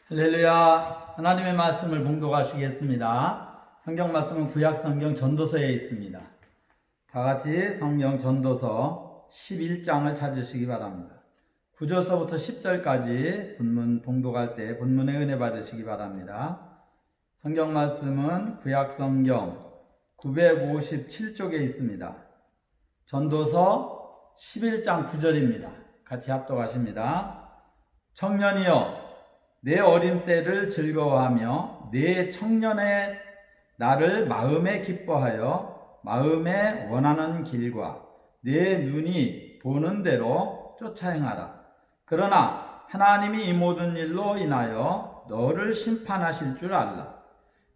할렐루야. 하나님의 말씀을 봉독하시겠습니다. 성경 말씀은 구약 성경 전도서에 있습니다. 다 같이 성경 전도서 11장을 찾으시기 바랍니다. 9절서부터 10절까지 본문 봉독할 때 본문의 은혜 받으시기 바랍니다. 성경 말씀은 구약 성경 957쪽에 있습니다. 전도서 11장 9절입니다. 같이 합독하십니다. 청년이여, 내 어린 때를 즐거워하며 내 청년의 나를 마음에 기뻐하여 마음에 원하는 길과 내 눈이 보는 대로 쫓아 행하라. 그러나 하나님이 이 모든 일로 인하여 너를 심판하실 줄 알라.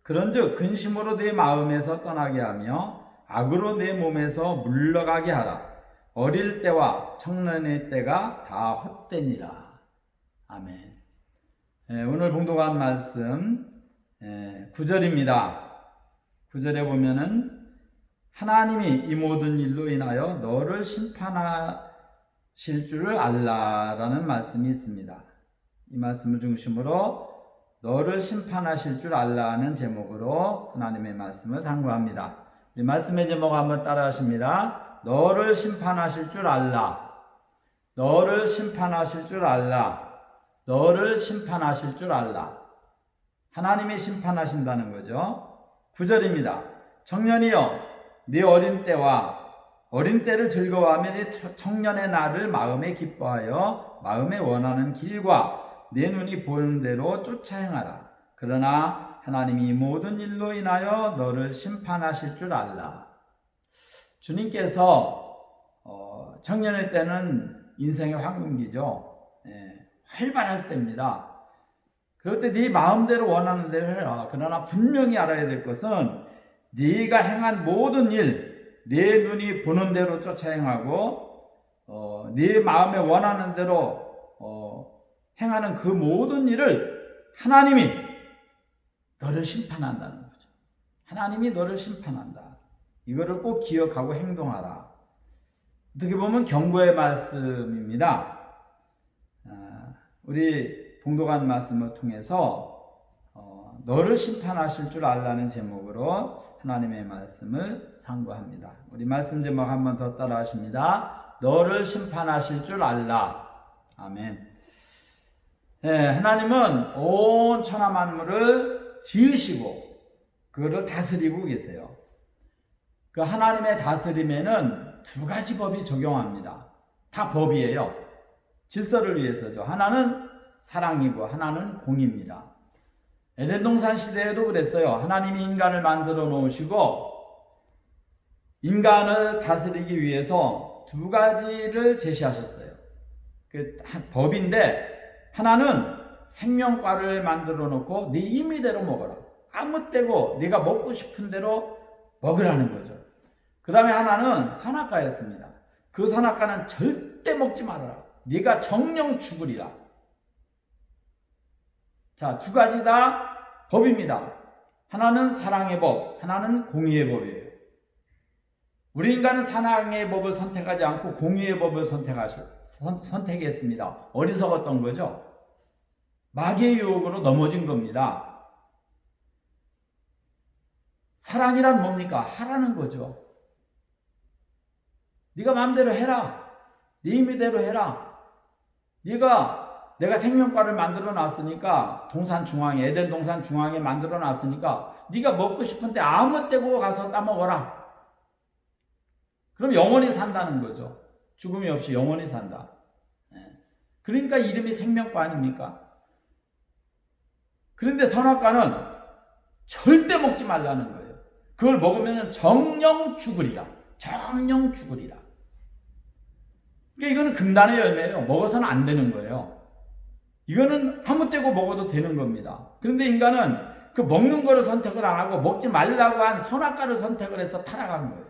그런즉 근심으로 내 마음에서 떠나게 하며 악으로 내 몸에서 물러가게 하라. 어릴 때와 청년의 때가 다 헛되니라. 아멘. 오늘 봉독한 말씀 9절입니다. 9절에 보면은 하나님이 이 모든 일로 인하여 너를 심판하실 줄을 알라라는 말씀이 있습니다. 이 말씀을 중심으로 너를 심판하실 줄 알라는 제목으로 하나님의 말씀을 상고합니다. 우리 말씀의 제목 한번 따라 하십니다. 너를 심판하실 줄 알라. 너를 심판하실 줄 알라. 너를 심판하실 줄 알라. 하나님이 심판하신다는 거죠. 9절입니다. 청년이여, 네 어린 때를 즐거워하며 네 청년의 날을 마음에 기뻐하여 마음에 원하는 길과 내 눈이 보는 대로 쫓아 행하라. 그러나 하나님이 모든 일로 인하여 너를 심판하실 줄 알라. 주님께서 청년의 때는 인생의 황금기죠. 활발할 때입니다. 그럴 때 네 마음대로 원하는 대로 해라. 그러나 분명히 알아야 될 것은 네가 행한 모든 일, 네 눈이 보는 대로 쫓아 행하고 네 마음에 원하는 대로 행하는 그 모든 일을 하나님이 너를 심판한다는 거죠. 하나님이 너를 심판한다. 이거를 꼭 기억하고 행동하라. 어떻게 보면 경고의 말씀입니다. 우리 봉독한 말씀을 통해서 너를 심판하실 줄 알라는 제목으로 하나님의 말씀을 상고합니다. 우리 말씀 제목 한번 더 따라 하십니다. 너를 심판하실 줄 알라. 아멘. 하나님은 온 천하 만물을 지으시고 그거를 다스리고 계세요. 그 하나님의 다스림에는 두 가지 법이 적용합니다. 다 법이에요. 질서를 위해서죠. 하나는 사랑이고 하나는 공입니다. 에덴 동산 시대에도 그랬어요. 하나님이 인간을 만들어 놓으시고 인간을 다스리기 위해서 두 가지를 제시하셨어요. 그 법인데 하나는 생명과를 만들어 놓고 네 임의대로 먹어라. 아무 때고 네가 먹고 싶은 대로 먹으라는 거죠. 그 다음에 하나는 선악과였습니다. 그 선악과는 절대 먹지 말아라. 네가 정령 죽으리라. 자, 두 가지 다 법입니다. 하나는 사랑의 법, 하나는 공의의 법이에요. 우리 인간은 사랑의 법을 선택하지 않고 공의의 법을 선택했습니다. 어리석었던 거죠. 마귀의 유혹으로 넘어진 겁니다. 사랑이란 뭡니까? 하라는 거죠. 네가 마음대로 해라. 네 임의대로 해라. 내가 생명과를 만들어 놨으니까 동산 중앙에 에덴 동산 중앙에 만들어 놨으니까 네가 먹고 싶은 때 아무 때고 가서 따먹어라. 그럼 영원히 산다는 거죠. 죽음이 없이 영원히 산다. 그러니까 이름이 생명과 아닙니까? 그런데 선악과는 절대 먹지 말라는 거예요. 그걸 먹으면 정령 죽으리라. 정령 죽으리라. 그러니까 이거는 금단의 열매예요. 먹어서는 안 되는 거예요. 이거는 아무 때고 먹어도 되는 겁니다. 그런데 인간은 그 먹는 거를 선택을 안 하고 먹지 말라고 한 선악과를 선택을 해서 타락한 거예요.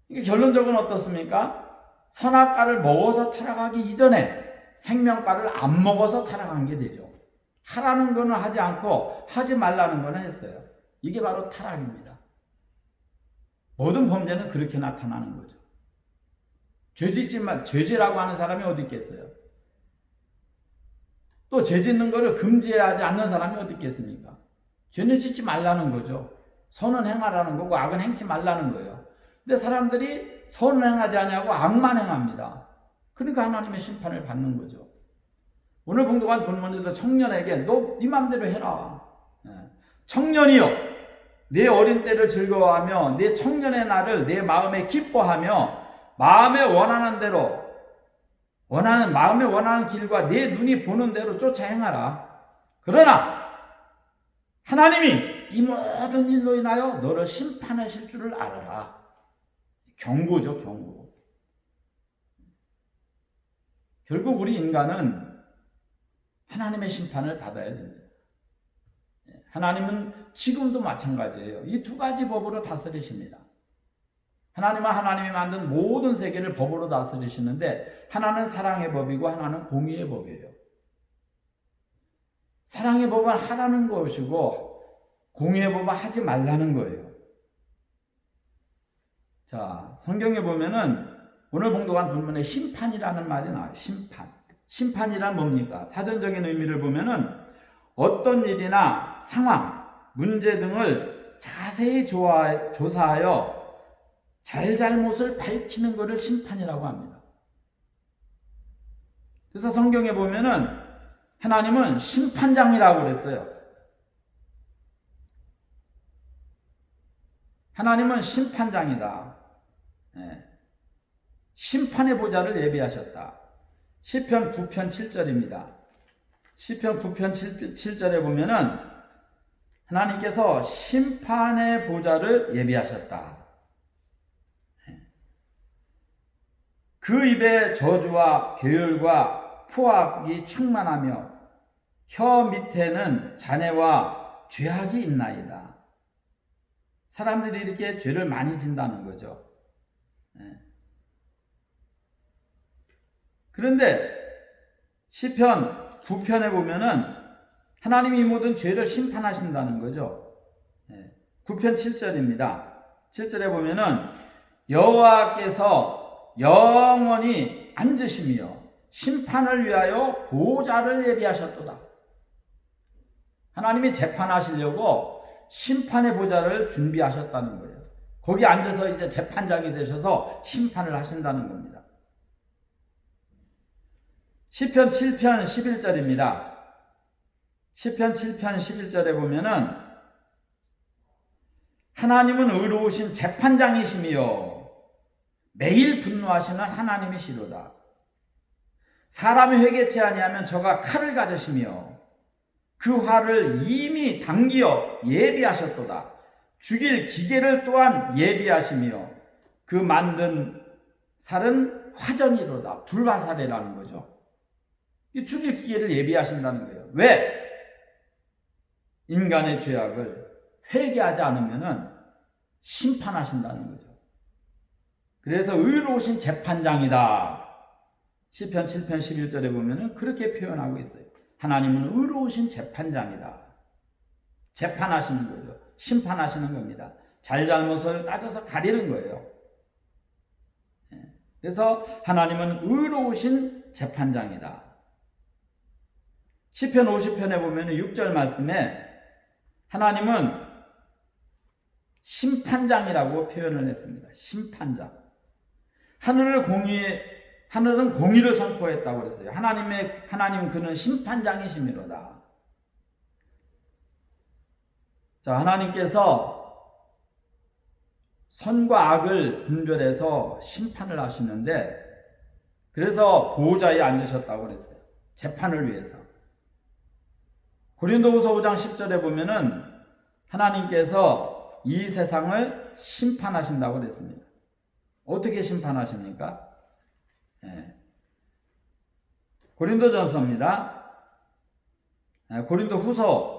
이게 결론적으로는 어떻습니까? 선악과를 먹어서 타락하기 이전에 생명과를 안 먹어서 타락한 게 되죠. 하라는 거는 하지 않고 하지 말라는 거는 했어요. 이게 바로 타락입니다. 모든 범죄는 그렇게 나타나는 거죠. 죄짓지만 죄지라고 하는 사람이 어디 있겠어요? 또 죄 짓는 것을 금지하지 않는 사람이 어디 있겠습니까? 죄는 짓지 말라는 거죠. 선은 행하라는 거고 악은 행치 말라는 거예요. 근데 사람들이 선은 행하지 않냐고 악만 행합니다. 그러니까 하나님의 심판을 받는 거죠. 오늘 봉독한 본문에도 청년에게 너 네 맘대로 해라. 청년이여 내 어린 때를 즐거워하며 내 청년의 날을 내 마음에 기뻐하며 마음에 원하는 대로 마음에 원하는 길과 내 눈이 보는 대로 쫓아 행하라. 그러나 하나님이 이 모든 일로 인하여 너를 심판하실 줄을 알아라. 경고죠, 경고. 결국 우리 인간은 하나님의 심판을 받아야 됩니다. 하나님은 지금도 마찬가지예요. 이 두 가지 법으로 다스리십니다. 하나님은 하나님이 만든 모든 세계를 법으로 다스리시는데 하나는 사랑의 법이고 하나는 공의의 법이에요. 사랑의 법은 하라는 것이고 공의의 법은 하지 말라는 거예요. 자, 성경에 보면은 오늘 봉독한 본문에 심판이라는 말이 나와요. 심판. 심판이란 뭡니까? 사전적인 의미를 보면은 어떤 일이나 상황, 문제 등을 자세히 조사하여 잘잘못을 밝히는 것을 심판이라고 합니다. 그래서 성경에 보면은 하나님은 심판장이라고 그랬어요. 하나님은 심판장이다. 심판의 보좌를 예비하셨다. 시편 9편 7절입니다. 시편 9편 7절에 보면은 하나님께서 심판의 보좌를 예비하셨다. 그 입에 저주와 계율과 포악이 충만하며 혀 밑에는 잔해와 죄악이 있나이다. 사람들이 이렇게 죄를 많이 진다는 거죠. 그런데 시편 9편에 보면은 하나님이 이 모든 죄를 심판하신다는 거죠. 9편 7절입니다. 7절에 보면은 여호와께서 영원히 앉으시며 심판을 위하여 보좌를 예비하셨도다. 하나님이 재판하시려고 심판의 보좌를 준비하셨다는 거예요. 거기 앉아서 이제 재판장이 되셔서 심판을 하신다는 겁니다. 시편 7편 11절입니다. 시편 7편 11절에 보면은 하나님은 의로우신 재판장이시며 매일 분노하시는 하나님이시로다. 사람이 회개치 아니하면 저가 칼을 가르시며 그 화를 이미 당기어 예비하셨도다. 죽일 기계를 또한 예비하시며 그 만든 살은 화전이로다. 불화살이라는 거죠. 이 죽일 기계를 예비하신다는 거예요. 왜? 인간의 죄악을 회개하지 않으면 심판하신다는 거죠. 그래서 의로우신 재판장이다. 시편 7편 11절에 보면 그렇게 표현하고 있어요. 하나님은 의로우신 재판장이다. 재판하시는 거죠. 심판하시는 겁니다. 잘잘못을 따져서 가리는 거예요. 그래서 하나님은 의로우신 재판장이다. 시편 50편에 보면 6절 말씀에 하나님은 심판장이라고 표현을 했습니다. 심판장. 하늘은 공의를 선포했다고 그랬어요. 하나님 그는 심판장이시미로다. 자, 하나님께서 선과 악을 분별해서 심판을 하시는데 그래서 보호자에 앉으셨다고 그랬어요. 재판을 위해서. 고린도후서 5장 10절에 보면은 하나님께서 이 세상을 심판하신다고 그랬습니다. 어떻게 심판하십니까? 고린도전서입니다. 고린도후서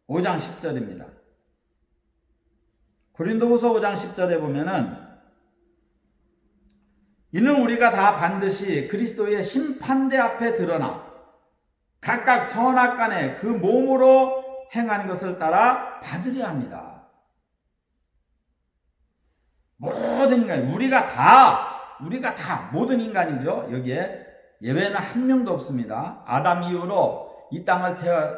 5장 10절입니다. 고린도후서 5장 10절에 보면은 이는 우리가 다 반드시 그리스도의 심판대 앞에 드러나 각각 선악간에 그 몸으로 행한 것을 따라 받으려 합니다. 모든 인간, 우리가 다 모든 인간이죠. 여기에 예외는 한 명도 없습니다. 아담 이후로 이 땅을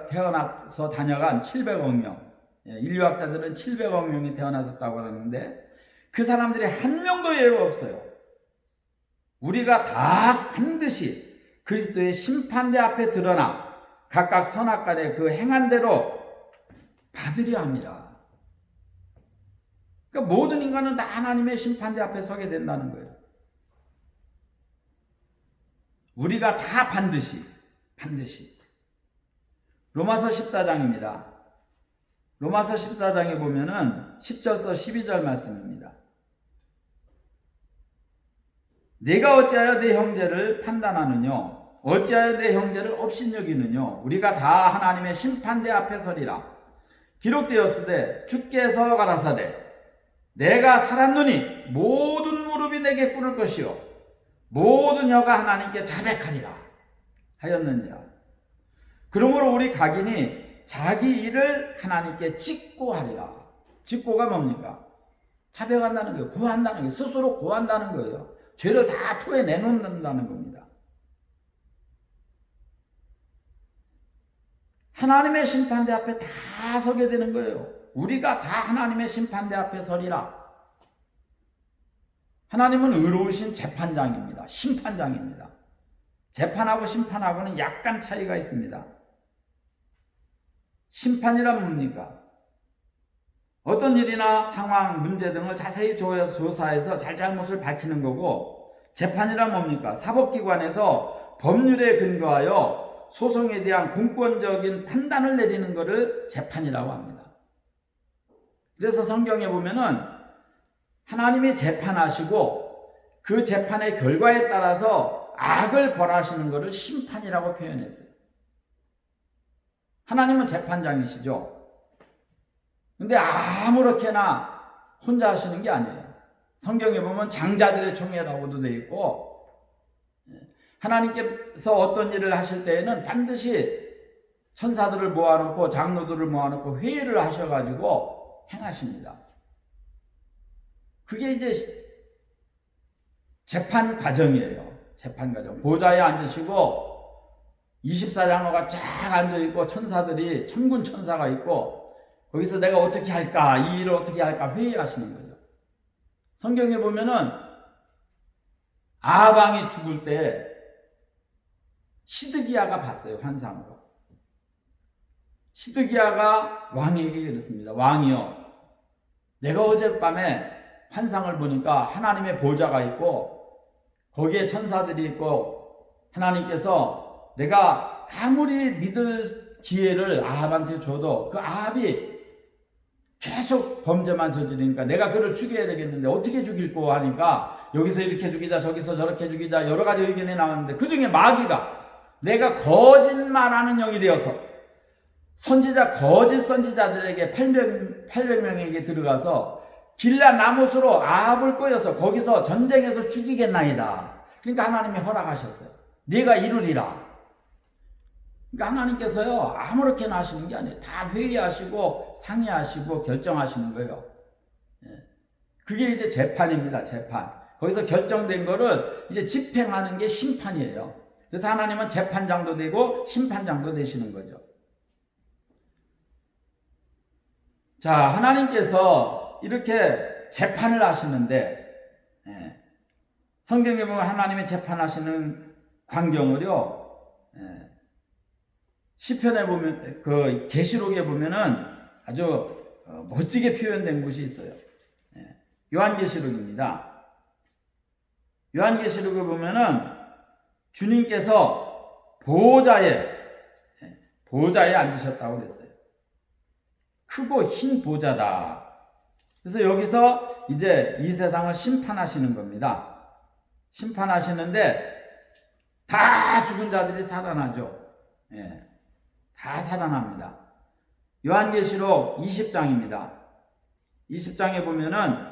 태어나서 다녀간 700억 명, 인류학자들은 700억 명이 태어났었다고 하는데 그 사람들이 한 명도 예외 없어요. 우리가 다 반드시 그리스도의 심판대 앞에 드러나 각각 선악간에 그 행한 대로 받으려 합니다. 그러니까 모든 인간은 다 하나님의 심판대 앞에 서게 된다는 거예요. 우리가 다 반드시. 로마서 14장입니다. 로마서 14장에 보면은 10절서 12절 말씀입니다. 내가 어찌하여 내 형제를 판단하느냐? 어찌하여 내 형제를 업신여기느냐? 우리가 다 하나님의 심판대 앞에 서리라. 기록되었으되 주께서 가라사대 내가 살았노니 모든 무릎이 내게 꿇을 것이요 모든 혀가 하나님께 자백하리라 하였느니라. 그러므로 우리 각인이 자기 일을 하나님께 직고하리라. 직고가 뭡니까? 자백한다는 거예요. 고한다는 거예요. 스스로 고한다는 거예요. 죄를 다 토해내놓는다는 겁니다. 하나님의 심판대 앞에 다 서게 되는 거예요. 우리가 다 하나님의 심판대 앞에 서리라. 하나님은 의로우신 재판장입니다. 심판장입니다. 재판하고 심판하고는 약간 차이가 있습니다. 심판이란 뭡니까? 어떤 일이나 상황, 문제 등을 자세히 조사해서 잘잘못을 밝히는 거고, 재판이란 뭡니까? 사법기관에서 법률에 근거하여 소송에 대한 공권적인 판단을 내리는 것을 재판이라고 합니다. 그래서 성경에 보면은 하나님이 재판하시고 그 재판의 결과에 따라서 악을 벌하시는 것을 심판이라고 표현했어요. 하나님은 재판장이시죠. 근데 아무렇게나 혼자 하시는 게 아니에요. 성경에 보면 장자들의 총회라고도 되어 있고, 하나님께서 어떤 일을 하실 때에는 반드시 천사들을 모아놓고 장로들을 모아놓고 회의를 하셔가지고 행하십니다. 그게 이제 재판 과정이에요. 재판 과정. 보좌에 앉으시고 24장로가 쫙 앉아있고 천사들이 천군 천사가 있고 거기서 내가 어떻게 할까, 이 일을 어떻게 할까 회의하시는 거죠. 성경에 보면은 아방이 죽을 때 시드기야가 봤어요. 환상으로. 시드기야가 왕에게 이랬습니다. 왕이여, 내가 어젯밤에 환상을 보니까 하나님의 보좌가 있고 거기에 천사들이 있고 하나님께서 내가 아무리 믿을 기회를 아합한테 줘도 그 아합이 계속 범죄만 저지르니까 내가 그를 죽여야 되겠는데 어떻게 죽일고 하니까 여기서 이렇게 죽이자 저기서 저렇게 죽이자 여러 가지 의견이 나왔는데 그 중에 마귀가 내가 거짓말하는 영이 되어서 거짓 선지자들에게 800명에게 들어가서 길라 나못으로 아합을 꼬여서 거기서 전쟁에서 죽이겠나이다. 그러니까 하나님이 허락하셨어요. 네가 이루리라. 그러니까 하나님께서요 아무렇게나 하시는 게 아니에요. 다 회의하시고 상의하시고 결정하시는 거예요. 그게 이제 재판입니다. 재판. 거기서 결정된 거를 이제 집행하는 게 심판이에요. 그래서 하나님은 재판장도 되고 심판장도 되시는 거죠. 자, 하나님께서 이렇게 재판을 하시는데, 성경에 보면 하나님의 재판하시는 광경을요, 시편에 보면, 그 계시록에 보면은 아주 멋지게 표현된 곳이 있어요. 요한계시록입니다. 요한계시록에 보면은 주님께서 보좌에 앉으셨다고 그랬어요. 크고 흰 보좌다. 그래서 여기서 이제 이 세상을 심판하시는 겁니다. 심판하시는데 다 죽은 자들이 살아나죠. 다 살아납니다. 요한계시록 20장입니다. 20장에 보면은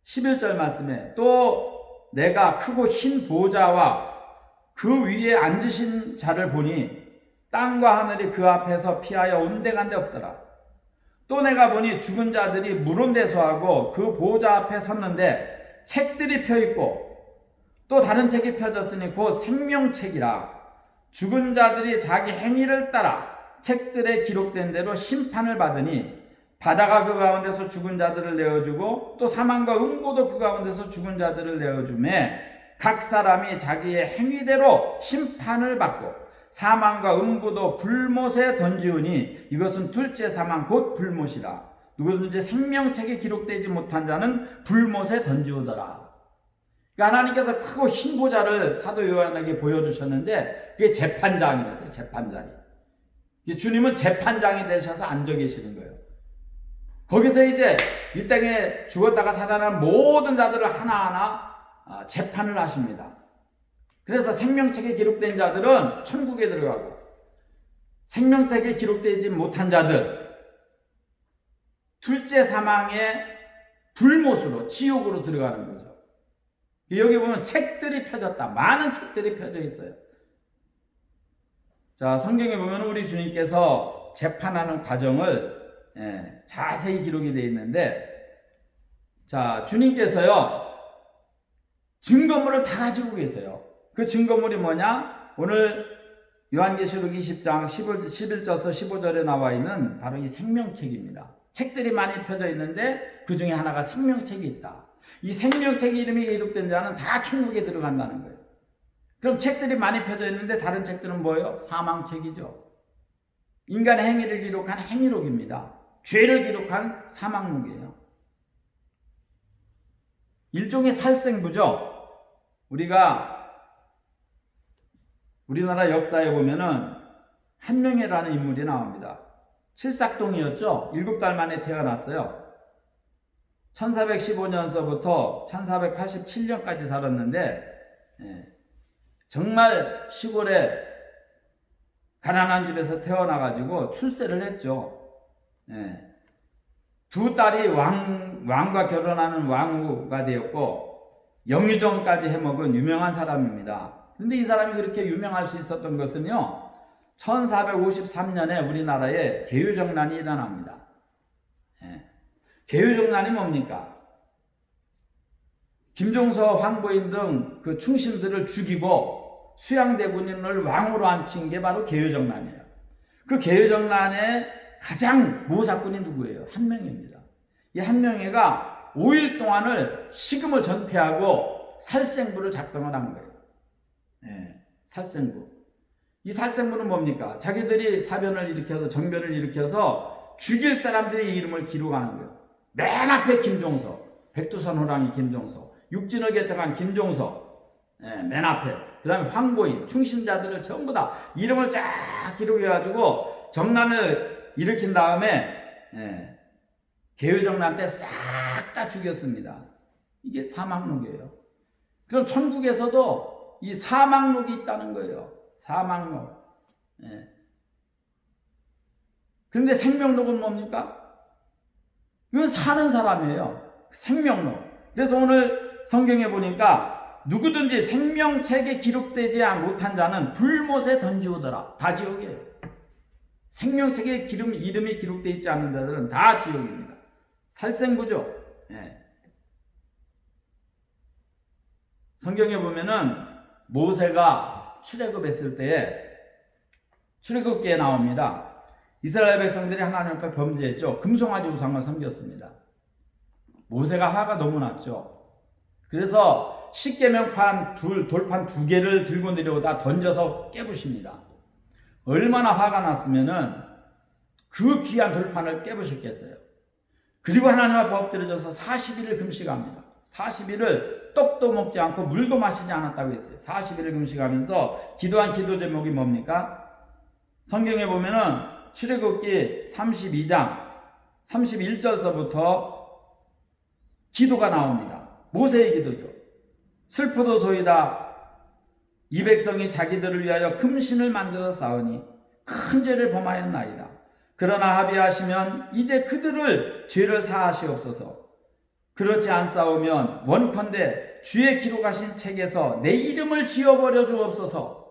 11절 말씀에 또 내가 크고 흰 보좌와 그 위에 앉으신 자를 보니 땅과 하늘이 그 앞에서 피하여 온데간데 없더라. 또 내가 보니 죽은 자들이 물온대소하고 그 보좌 앞에 섰는데 책들이 펴있고 또 다른 책이 펴졌으니 곧 생명책이라. 죽은 자들이 자기 행위를 따라 책들에 기록된 대로 심판을 받으니 바다가 그 가운데서 죽은 자들을 내어주고 또 사망과 음부도 그 가운데서 죽은 자들을 내어주매 각 사람이 자기의 행위대로 심판을 받고 사망과 음부도 불못에 던지우니 이것은 둘째 사망 곧 불못이라. 누구든지 생명책에 기록되지 못한 자는 불못에 던지우더라. 그러니까 하나님께서 크고 흰 보좌를 사도 요한에게 보여주셨는데 그게 재판장이었어요. 재판자리. 주님은 재판장이 되셔서 앉아 계시는 거예요. 거기서 이제 이 땅에 죽었다가 살아난 모든 자들을 하나하나 재판을 하십니다. 그래서 생명책에 기록된 자들은 천국에 들어가고 생명책에 기록되지 못한 자들 둘째 사망의 불못으로 지옥으로 들어가는 거죠. 여기 보면 책들이 펴졌다. 많은 책들이 펴져 있어요. 자, 성경에 보면 우리 주님께서 재판하는 과정을 자세히 기록이 되어 있는데, 자, 주님께서요 증거물을 다 가지고 계세요. 그 증거물이 뭐냐? 오늘 요한계시록 20장 11절에서 15절에 나와 있는 바로 이 생명책입니다. 책들이 많이 펴져 있는데 그 중에 하나가 생명책이 있다. 이 생명책 이름이 기록된 자는 다 천국에 들어간다는 거예요. 그럼 책들이 많이 펴져 있는데 다른 책들은 뭐예요? 사망책이죠. 인간의 행위를 기록한 행위록입니다. 죄를 기록한 사망록이에요. 일종의 살생부죠. 우리나라 역사에 보면은 한명회라는 인물이 나옵니다. 칠삭동이었죠. 7달 만에 태어났어요. 1415년서부터 1487년까지 살았는데 정말 시골에 가난한 집에서 태어나가지고 출세를 했죠. 두 딸이 왕과 결혼하는 왕후가 되었고 영유정까지 해먹은 유명한 사람입니다. 근데 이 사람이 그렇게 유명할 수 있었던 것은요, 1453년에 우리나라에 개유정난이 일어납니다. 개유정난이 뭡니까? 김종서, 황보인 등 그 충신들을 죽이고 수양대군인을 왕으로 앉힌 게 바로 개유정난이에요. 그 개유정난의 가장 모사꾼이 누구예요? 한명회입니다. 이 한명회가 5일 동안을 식음을 전폐하고 살생부를 작성을 한 거예요. 살생부. 이 살생부는 뭡니까? 자기들이 사변을 일으켜서 정변을 일으켜서 죽일 사람들의 이름을 기록하는 거예요. 맨 앞에 김종서, 백두산 호랑이 김종서, 육진을 개척한 김종서, 맨 앞에. 그 다음에 황보인, 충신자들을 전부 다 이름을 쫙 기록해가지고 정난을 일으킨 다음에 개유정난 때 싹 다 죽였습니다. 이게 사망록이에요. 그럼 천국에서도 이 사망록이 있다는 거예요. 사망록. 그런데 생명록은 뭡니까? 이건 사는 사람이에요. 생명록. 그래서 오늘 성경에 보니까 누구든지 생명책에 기록되지 못한 자는 불못에 던지우더라. 다 지옥이에요. 생명책에 이름이 기록되어 있지 않는 자들은 다 지옥입니다. 살생부죠. 성경에 보면은 모세가 출애굽했을 때에 출애굽기에 나옵니다. 이스라엘 백성들이 하나님 앞에 범죄했죠. 금송아지 우상을 섬겼습니다. 모세가 화가 너무 났죠. 그래서 십계명판 돌판 2개를 들고 내려오다 던져서 깨부십니다. 얼마나 화가 났으면은 그 귀한 돌판을 깨부셨겠어요. 그리고 하나님 앞에 엎드려져서 40일을 금식합니다. 40일을 떡도 먹지 않고 물도 마시지 않았다고 했어요. 40일을 금식하면서 기도한 기도 제목이 뭡니까? 성경에 보면은 출애굽기 32장 31절서부터 기도가 나옵니다. 모세의 기도죠. 슬프도소이다. 이 백성이 자기들을 위하여 금신을 만들어 쌓으니 큰 죄를 범하였나이다. 그러나 합의하시면 이제 그들을 죄를 사하시옵소서. 그렇지 않사오면 원컨대 주의 기록하신 책에서 내 이름을 지워버려 주옵소서.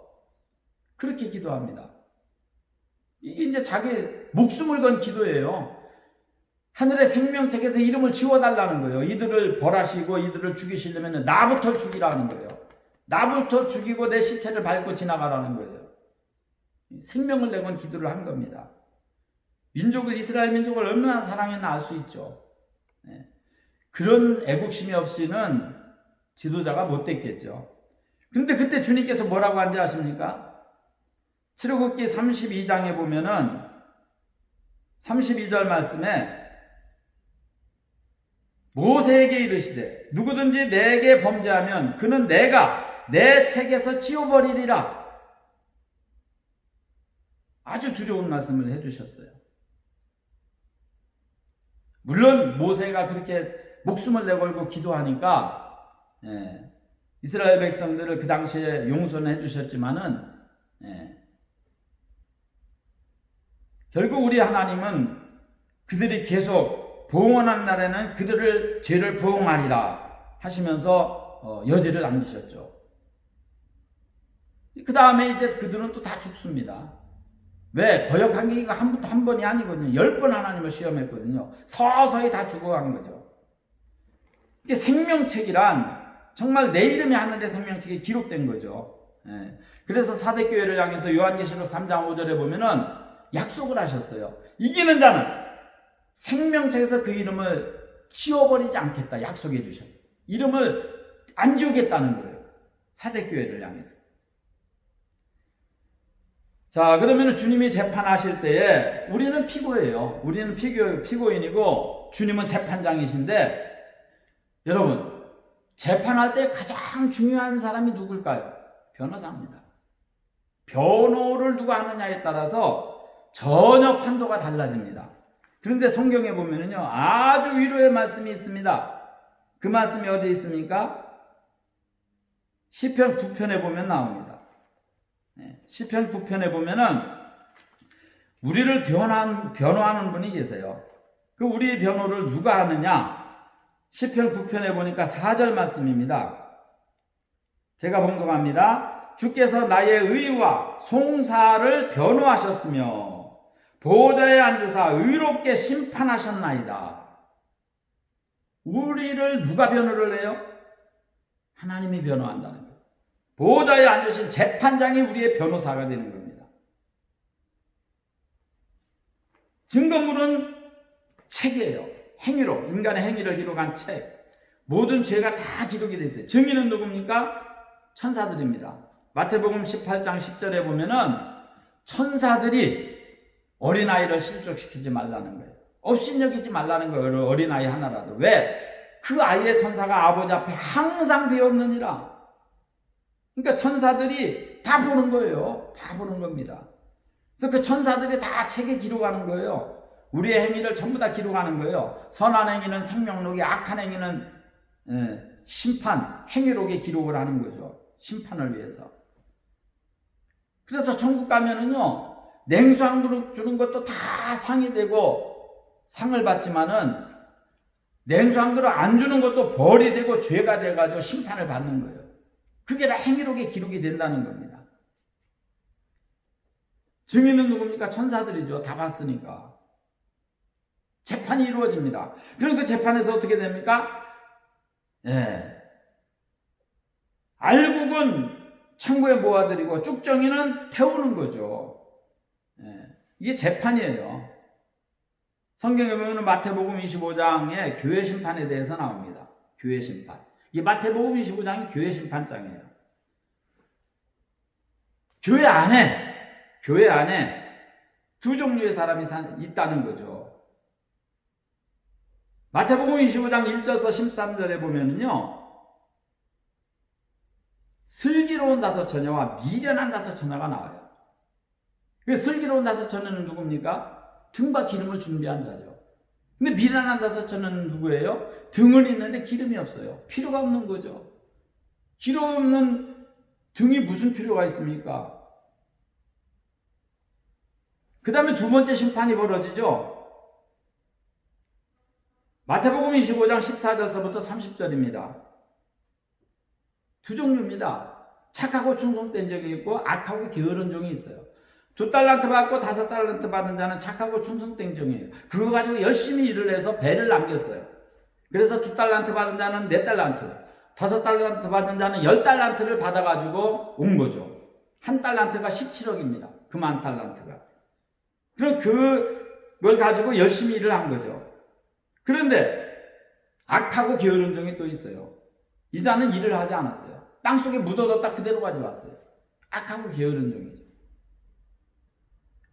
그렇게 기도합니다. 이게 이제 자기 목숨을 건 기도예요. 하늘의 생명책에서 이름을 지워달라는 거예요. 이들을 벌하시고 이들을 죽이시려면 나부터 죽이라는 거예요. 나부터 죽이고 내 시체를 밟고 지나가라는 거예요. 생명을 내건 기도를 한 겁니다. 이스라엘 민족을 얼마나 사랑했나 알 수 있죠. 그런 애국심이 없이는 지도자가 못 됐겠죠. 그런데 그때 주님께서 뭐라고 한지 아십니까? 출애굽기 32장에 보면은 32절 말씀에 모세에게 이르시되 누구든지 내게 범죄하면 그는 내가 내 책에서 지워버리리라. 아주 두려운 말씀을 해주셨어요. 물론 모세가 그렇게 목숨을 내걸고 기도하니까 이스라엘 백성들을 그 당시에 용서는 해주셨지만은 결국 우리 하나님은 그들이 계속 보응하는 날에는 그들을 죄를 보응하리라 하시면서 여지를 남기셨죠. 그 다음에 이제 그들은 또 다 죽습니다. 왜? 거역한 게 한 번이 아니거든요. 10번 하나님을 시험했거든요. 서서히 다 죽어간 거죠. 이게 생명책이란 정말 내 이름이 하늘의 생명책에 기록된 거죠. 그래서 사대교회를 향해서 요한계시록 3장 5절에 보면은 약속을 하셨어요. 이기는 자는 생명책에서 그 이름을 지워버리지 않겠다 약속해 주셨어요. 이름을 안 지우겠다는 거예요. 사대교회를 향해서. 자, 그러면 주님이 재판하실 때에 우리는 피고예요. 우리는 피고인이고 주님은 재판장이신데, 여러분 재판할 때 가장 중요한 사람이 누굴까요? 변호사입니다. 변호를 누가 하느냐에 따라서 전혀 판도가 달라집니다. 그런데 성경에 보면은요 아주 위로의 말씀이 있습니다. 그 말씀이 어디 있습니까? 시편 9편에 보면 나옵니다. 시편 9편에 보면은 우리를 변호하는 분이 계세요. 그 우리의 변호를 누가 하느냐? 시편 9편에 보니까 4절 말씀입니다. 제가 봉독합니다. 주께서 나의 의와 송사를 변호하셨으며 보호자에 앉으사 의롭게 심판하셨나이다. 우리를 누가 변호를 해요? 하나님이 변호한다는 거예요. 보호자에 앉으신 재판장이 우리의 변호사가 되는 겁니다. 증거물은 책이에요. 행위로, 인간의 행위를 기록한 책. 모든 죄가 다 기록이 되어 있어요. 증인은 누굽니까? 천사들입니다. 마태복음 18장 10절에 보면은 천사들이 어린아이를 실족시키지 말라는 거예요. 업신여기지 말라는 거예요. 어린아이 하나라도. 왜? 그 아이의 천사가 아버지 앞에 항상 배웠느니라. 그러니까 천사들이 다 보는 거예요. 다 보는 겁니다. 그래서 그 천사들이 다 책에 기록하는 거예요. 우리의 행위를 전부 다 기록하는 거예요. 선한 행위는 생명록에, 악한 행위는 심판, 행위록에 기록을 하는 거죠. 심판을 위해서. 그래서 천국 가면은요, 냉수 한 그릇 주는 것도 다 상이 되고 상을 받지만은 냉수 한 그릇 안 주는 것도 벌이 되고 죄가 돼가지고 심판을 받는 거예요. 그게 다 행위록에 기록이 된다는 겁니다. 증인은 누굽니까? 천사들이죠. 다 봤으니까. 재판이 이루어집니다. 그럼 그 재판에서 어떻게 됩니까? 알국은 창고에 모아드리고 쭉정이는 태우는 거죠. 이게 재판이에요. 성경에 보면 마태복음 25장에 교회 심판에 대해서 나옵니다. 교회 심판. 이 마태복음 25장이 교회 심판장이에요. 교회 안에 두 종류의 사람이 있다는 거죠. 마태복음 25장 1절에서 13절에 보면은요, 슬기로운 다섯 처녀와 미련한 다섯 처녀가 나와요. 그 슬기로운 다섯 처녀는 누굽니까? 등과 기름을 준비한 자죠. 근데 미련한 다섯 처녀는 누구예요? 등은 있는데 기름이 없어요. 필요가 없는 거죠. 기름 없는 등이 무슨 필요가 있습니까? 그 다음에 두 번째 심판이 벌어지죠. 마태복음 25장 14절서부터 30절입니다. 두 종류입니다. 착하고 충성된 종이 있고 악하고 게으른 종이 있어요. 2달란트 받고 5달란트 받은 자는 착하고 충성된 종이에요. 그거 가지고 열심히 일을 해서 배를 남겼어요. 그래서 2달란트 받은 자는 4달란트, 5달란트 받은 자는 10달란트를 받아가지고 온 거죠. 1달란트가 17억입니다. 그 10,000달란트가. 그럼 그걸 가지고 열심히 일을 한 거죠. 그런데 악하고 게으른 종이 또 있어요. 이 자는 일을 하지 않았어요. 땅속에 묻어뒀다 그대로 가져왔어요. 악하고 게으른 종이죠.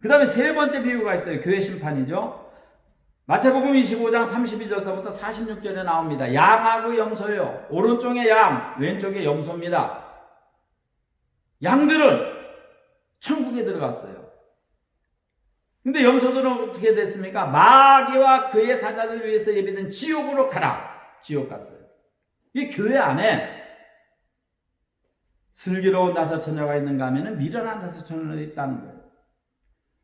그 다음에 세 번째 비유가 있어요. 교회 심판이죠. 마태복음 25장 32절서부터 46절에 나옵니다. 양하고 염소요. 오른쪽에 양, 왼쪽에 염소입니다. 양들은 천국에 들어갔어요. 근데 염소들은 어떻게 됐습니까? 마귀와 그의 사자들 위해서 예비된 지옥으로 가라. 지옥 갔어요. 이 교회 안에 슬기로운 5처녀가 있는가 하면 미련한 5처녀도 있다는 거예요.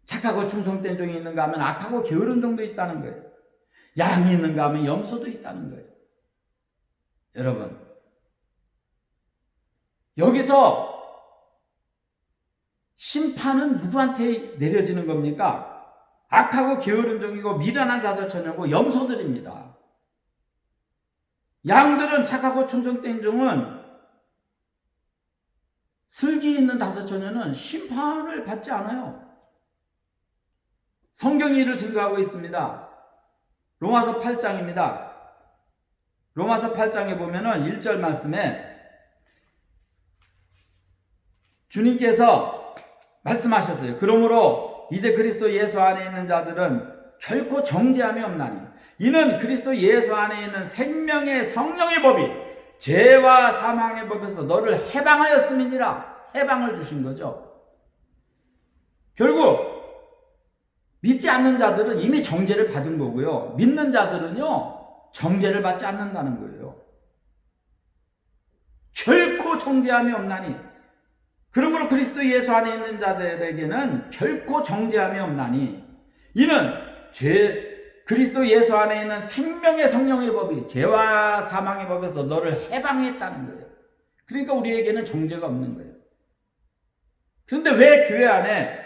착하고 충성된 종이 있는가 하면 악하고 게으른 종도 있다는 거예요. 양이 있는가 하면 염소도 있다는 거예요. 여러분, 여기서 심판은 누구한테 내려지는 겁니까? 악하고 게으른 종이고 미련한 5처녀고 염소들입니다. 양들은 착하고 충성된 종은 슬기 있는 5처녀는 심판을 받지 않아요. 성경이 이를 증거하고 있습니다. 로마서 8장입니다. 로마서 8장에 보면은 1절 말씀에 주님께서 말씀하셨어요. 그러므로 이제 그리스도 예수 안에 있는 자들은 결코 정죄함이 없나니 이는 그리스도 예수 안에 있는 생명의 성령의 법이 죄와 사망의 법에서 너를 해방하였음이니라. 해방을 주신 거죠. 결국 믿지 않는 자들은 이미 정죄를 받은 거고요. 믿는 자들은요, 정죄를 받지 않는다는 거예요. 결코 정죄함이 없나니. 그러므로 그리스도 예수 안에 있는 자들에게는 결코 정죄함이 없나니. 이는 그리스도 예수 안에 있는 생명의 성령의 법이 죄와 사망의 법에서 너를 해방했다는 거예요. 그러니까 우리에게는 정죄가 없는 거예요. 그런데 왜 교회 안에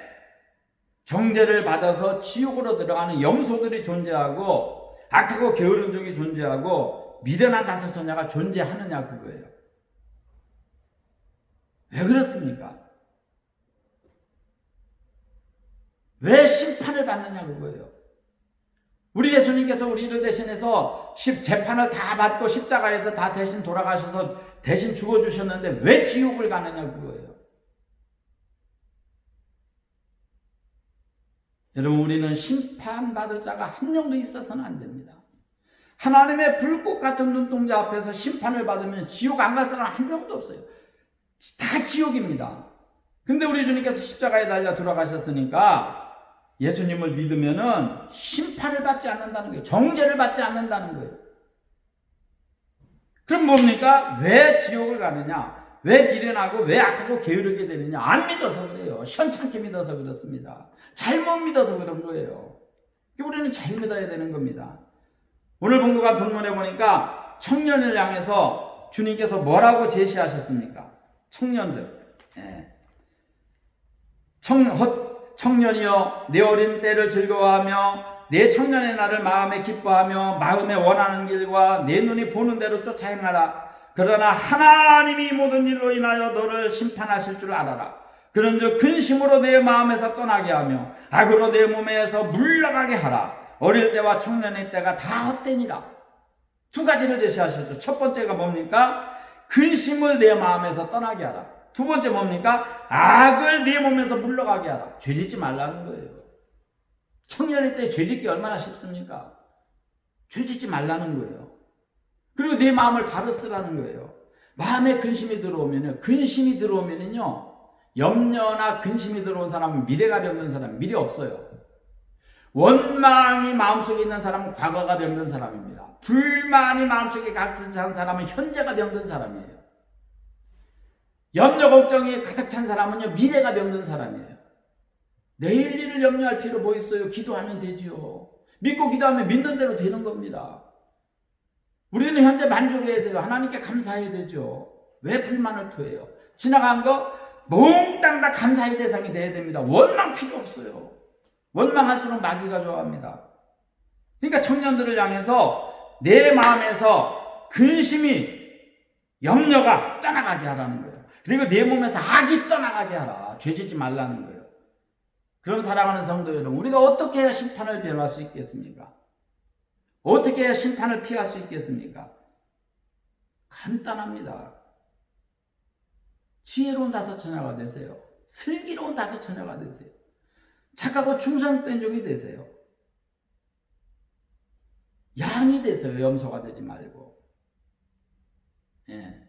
정죄를 받아서 지옥으로 들어가는 염소들이 존재하고 악하고 게으른 종이 존재하고 미련한 5처녀가 존재하느냐 그거예요. 왜 그렇습니까? 왜 심판을 받느냐 그거예요. 우리 예수님께서 우리를 대신해서 재판을 다 받고 십자가에서 다 대신 돌아가셔서 대신 죽어주셨는데 왜 지옥을 가느냐 그거예요. 여러분, 우리는 심판받을 자가 한 명도 있어서는 안 됩니다. 하나님의 불꽃 같은 눈동자 앞에서 심판을 받으면 지옥 안 갈 사람 한 명도 없어요. 다 지옥입니다. 근데 우리 주님께서 십자가에 달려 돌아가셨으니까 예수님을 믿으면은 심판을 받지 않는다는 거예요. 정죄를 받지 않는다는 거예요. 그럼 뭡니까? 왜 지옥을 가느냐? 왜 미련하고 왜 악하고 게으르게 되느냐? 안 믿어서 그래요. 현찮게 믿어서 그렇습니다. 잘못 믿어서 그런 거예요. 우리는 잘 믿어야 되는 겁니다. 오늘 본문과 본문에 보니까 청년을 향해서 주님께서 뭐라고 제시하셨습니까? 청년들. 청년이여 내 어린 때를 즐거워하며 내 청년의 날을 마음에 기뻐하며 마음에 원하는 길과 내 눈이 보는 대로 쫓아 행하라. 그러나 하나님이 모든 일로 인하여 너를 심판하실 줄 알아라. 그런즉 근심으로 내 마음에서 떠나게 하며 악으로 내 몸에서 물러가게 하라. 어릴 때와 청년의 때가 다 헛되니라. 두 가지를 제시하셨죠. 첫 번째가 뭡니까? 근심을 내 마음에서 떠나게 하라. 두 번째 뭡니까? 악을 네 몸에서 물러가게 하라. 죄짓지 말라는 거예요. 청년의 때 죄짓기 얼마나 쉽습니까? 죄짓지 말라는 거예요. 그리고 내 마음을 바로 쓰라는 거예요. 마음에 근심이 들어오면은요, 염려나 근심이 들어온 사람은 미래가 병든 사람, 미래 없어요. 원망이 마음속에 있는 사람은 과거가 병든 사람입니다. 불만이 마음속에 가득 찬 사람은 현재가 병든 사람이에요. 염려 걱정이 가득 찬 사람은요, 미래가 병든 사람이에요. 내일 일을 염려할 필요 뭐 있어요? 기도하면 되지요. 믿고 기도하면 믿는 대로 되는 겁니다. 우리는 현재 만족해야 돼요. 하나님께 감사해야 되죠. 왜 불만을 토해요? 지나간 거 몽땅 다 감사의 대상이 돼야 됩니다. 원망 필요 없어요. 원망할수록 마귀가 좋아합니다. 그러니까 청년들을 향해서 내 마음에서 근심이, 염려가 떠나가게 하라는 거예요. 그리고 내 몸에서 악이 떠나가게 하라. 죄짓지 말라는 거예요. 그럼 사랑하는 성도 여러분, 우리가 어떻게 해야 심판을 면할 수 있겠습니까? 어떻게 해야 심판을 피할 수 있겠습니까? 간단합니다. 지혜로운 다섯처녀가 되세요. 슬기로운 다섯처녀가 되세요. 착하고 충성된 종이 되세요. 양이 되세요. 염소가 되지 말고. 예.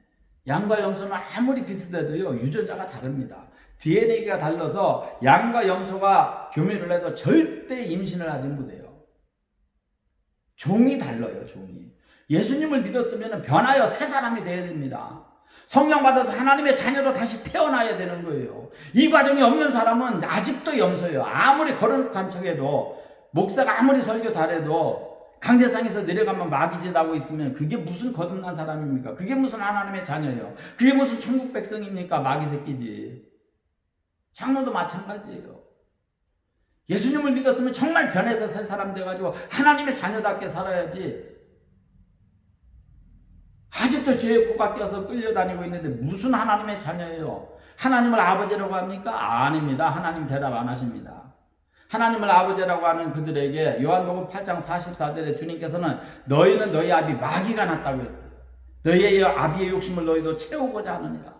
양과 염소는 아무리 비슷해도요, 유전자가 다릅니다. DNA가 달라서 양과 염소가 교미를 해도 절대 임신을 하지 못해요. 종이 달라요, 종이. 예수님을 믿었으면 변하여 새 사람이 되어야 됩니다. 성령 받아서 하나님의 자녀로 다시 태어나야 되는 거예요. 이 과정이 없는 사람은 아직도 염소예요. 아무리 거룩한 척해도, 목사가 아무리 설교 잘해도 강대상에서 내려가면 마귀짓 하고 있으면 그게 무슨 거듭난 사람입니까? 그게 무슨 하나님의 자녀예요? 그게 무슨 천국 백성입니까? 마귀 새끼지. 장로도 마찬가지예요. 예수님을 믿었으면 정말 변해서 새 사람 돼가지고 하나님의 자녀답게 살아야지. 아직도 죄에 코박혀서 끌려다니고 있는데 무슨 하나님의 자녀예요? 하나님을 아버지라고 합니까? 아닙니다. 하나님 대답 안 하십니다. 하나님을 아버지라고 하는 그들에게 요한복음 8장 44절에 주님께서는 너희는 너희 아비 마귀가 났다고 했어요. 너희의 아비의 욕심을 너희도 채우고자 하느니라.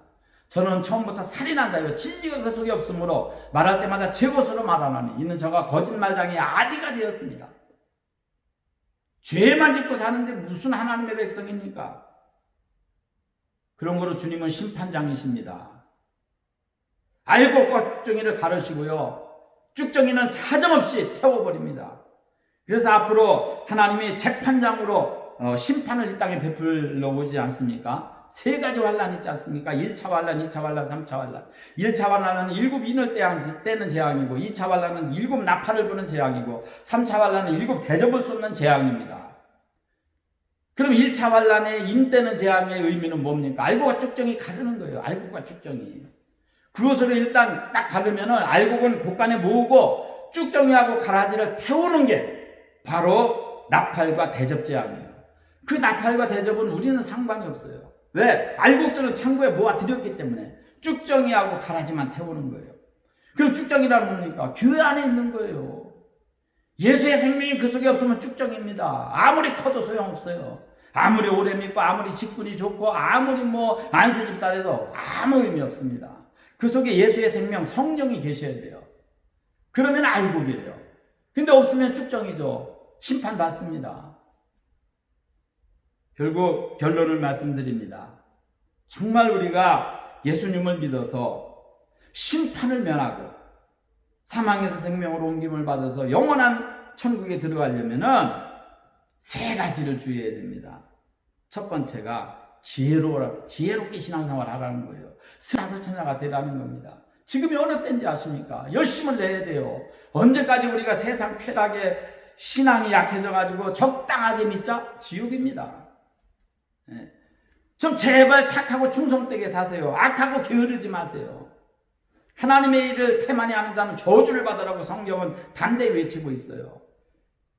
저는 처음부터 살인한 자요 진리가 그 속에 없으므로 말할 때마다 제 것으로 말하나니 이는 저가 거짓말장의 아비가 되었습니다. 죄만 짓고 사는데 무슨 하나님의 백성입니까? 그런 거로 주님은 심판장이십니다. 알곡과 쭉정이를 가르시고요, 쭉정이는 사정없이 태워버립니다. 그래서 앞으로 하나님이 재판장으로 심판을 이 땅에 베풀러 오지 않습니까? 세 가지 환란이 있지 않습니까? 1차 환란, 2차 환란, 3차 환란. 1차 환란은 일곱 인을 떼는 재앙이고, 2차 환란은 일곱 나팔을 부는 재앙이고, 3차 환란은 일곱 대접을 쏟는 재앙입니다. 그럼 1차 환란의 인 떼는 재앙의 의미는 뭡니까? 알곡과 쭉정이 가르는 거예요. 알곡과 쭉정이. 그것으로 일단 딱 가르면은 알곡은 곳간에 모으고 쭉정이하고 가라지를 태우는 게 바로 나팔과 대접 재앙이에요. 그 나팔과 대접은 우리는 상관이 없어요. 왜? 알곡들은 창고에 모아들였기 때문에 쭉정이하고 가라지만 태우는 거예요. 그럼 쭉정이라는 뭡니까? 교회 안에 있는 거예요. 예수의 생명이 그 속에 없으면 쭉정입니다. 아무리 커도 소용없어요. 아무리 오래 믿고 아무리 직분이 좋고 아무리 안수집사라도 아무 의미 없습니다. 그 속에 예수의 생명, 성령이 계셔야 돼요. 그러면 알곡이에요. 근데 없으면 쭉정이죠. 심판받습니다. 결국 결론을 말씀드립니다. 정말 우리가 예수님을 믿어서 심판을 면하고 사망에서 생명으로 옮김을 받아서 영원한 천국에 들어가려면은 세 가지를 주의해야 됩니다. 첫 번째가 지혜롭게 신앙생활을 하라는 거예요. 다섯천녀가 되라는 겁니다. 지금이 어느 때인지 아십니까? 열심을 내야 돼요. 언제까지 우리가 세상 쾌락에 신앙이 약해져가지고 적당하게 믿자? 지옥입니다. 네. 좀 제발 착하고 충성되게 사세요. 악하고 게으르지 마세요. 하나님의 일을 태만히 하는 자는 저주를 받으라고 성경은 담대히 외치고 있어요.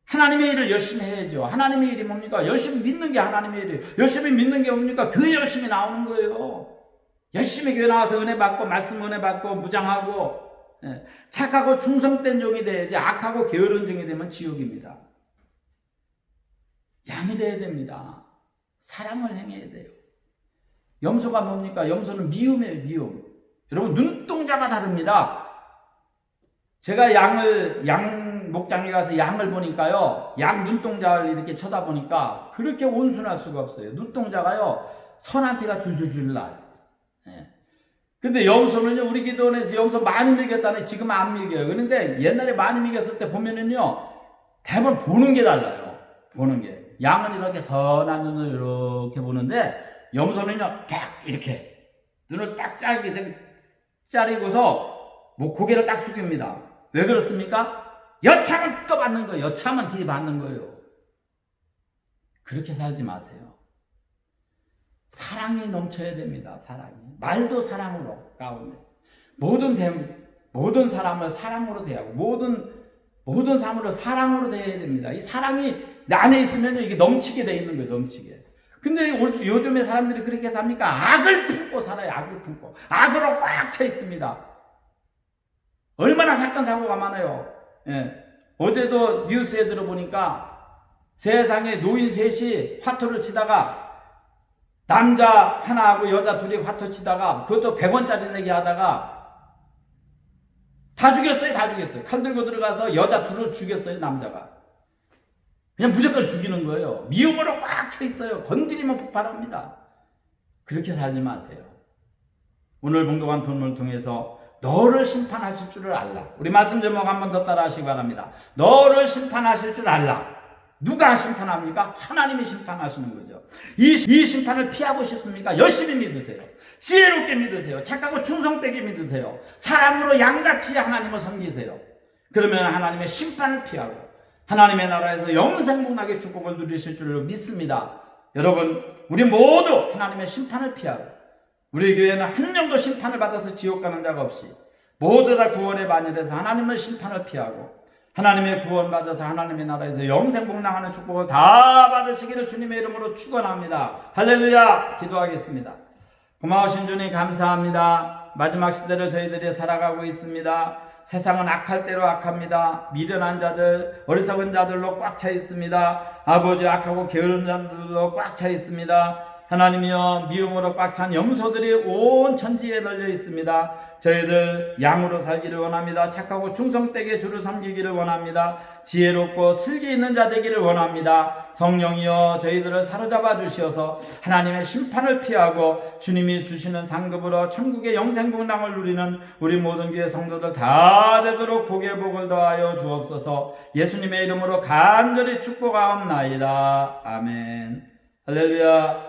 하나님의 일을 열심히 해야죠. 하나님의 일이 뭡니까? 열심히 믿는 게 하나님의 일이에요. 열심히 믿는 게 뭡니까? 교회 열심히 나오는 거예요. 열심히 교회 나와서 은혜 받고 말씀 은혜 받고 무장하고 착하고 충성된 종이 돼야지 악하고 게으른 종이 되면 지옥입니다. 양이 돼야 됩니다. 사랑을 행해야 돼요. 염소가 뭡니까? 염소는 미움이에요. 미움. 여러분 눈동자가 다릅니다. 제가 양 목장에 가서 양을 보니까요, 양 눈동자를 이렇게 쳐다보니까 그렇게 온순할 수가 없어요. 눈동자가요 선한테가 줄줄줄 나요. 근데 염소는요, 우리 기도원에서 염소 많이 먹였다네. 지금 안 먹여요. 그런데 옛날에 많이 먹였을 때 보면은요, 대부분 보는 게 달라요. 보는 게. 양은 이렇게 선한 눈을 이렇게 보는데 염소는요 딱 이렇게 눈을 딱 짜리고서 고개를 딱 숙입니다. 왜 그렇습니까? 여차하면 떠받는 거예요. 여차하면 들이받는 거예요. 그렇게 살지 마세요. 사랑이 넘쳐야 됩니다. 사랑이. 말도 사랑으로 가운데. 모든 사람을 사랑으로 대하고 모든 사람을 사랑으로 대해야 됩니다. 이 사랑이 내 안에 있으면 이게 넘치게 돼 있는 거예요. 넘치게. 근데 요즘에 사람들이 그렇게 삽니까? 악을 품고 살아요. 악을 품고. 악으로 꽉 차 있습니다. 얼마나 사건 사고가 많아요. 예. 어제도 뉴스에 들어보니까 세상에 노인 셋이 화투를 치다가 남자 하나하고 여자 둘이 화투 치다가 그것도 100원짜리 내기 하다가 다 죽였어요. 다 죽였어요. 칼 들고 들어가서 여자 둘을 죽였어요. 남자가. 그냥 무조건 죽이는 거예요. 미움으로 꽉 차 있어요. 건드리면 폭발합니다. 그렇게 살지 마세요. 오늘 봉독한 본문을 통해서 너를 심판하실 줄을 알라. 우리 말씀 제목 한 번 더 따라 하시기 바랍니다. 너를 심판하실 줄 알라. 누가 심판합니까? 하나님이 심판하시는 거죠. 이 심판을 피하고 싶습니까? 열심히 믿으세요. 지혜롭게 믿으세요. 착하고 충성되게 믿으세요. 사랑으로 양같이 하나님을 섬기세요. 그러면 하나님의 심판을 피하고 하나님의 나라에서 영생복락의 축복을 누리실 줄로 믿습니다. 여러분, 우리 모두 하나님의 심판을 피하고 우리 교회는 한 명도 심판을 받아서 지옥 가는 자가 없이 모두 다 구원의 반열에서 하나님의 심판을 피하고 하나님의 구원 받아서 하나님의 나라에서 영생복락하는 축복을 다 받으시기를 주님의 이름으로 축원합니다. 할렐루야. 기도하겠습니다. 고마우신 주님 감사합니다. 마지막 시대를 저희들이 살아가고 있습니다. 세상은 악할 대로 악합니다. 미련한 자들, 어리석은 자들로 꽉 차 있습니다. 아버지 악하고 게으른 자들로 꽉 차 있습니다. 하나님이여, 미움으로 꽉 찬 염소들이 온 천지에 널려 있습니다. 저희들 양으로 살기를 원합니다. 착하고 충성되게 주를 섬기기를 원합니다. 지혜롭고 슬기 있는 자 되기를 원합니다. 성령이여, 저희들을 사로잡아 주시어서 하나님의 심판을 피하고 주님이 주시는 상급으로 천국의 영생복락을 누리는 우리 모든 교회 성도들 다 되도록 복의 복을 더하여 주옵소서. 예수님의 이름으로 간절히 축복하옵나이다. 아멘. 할렐루야.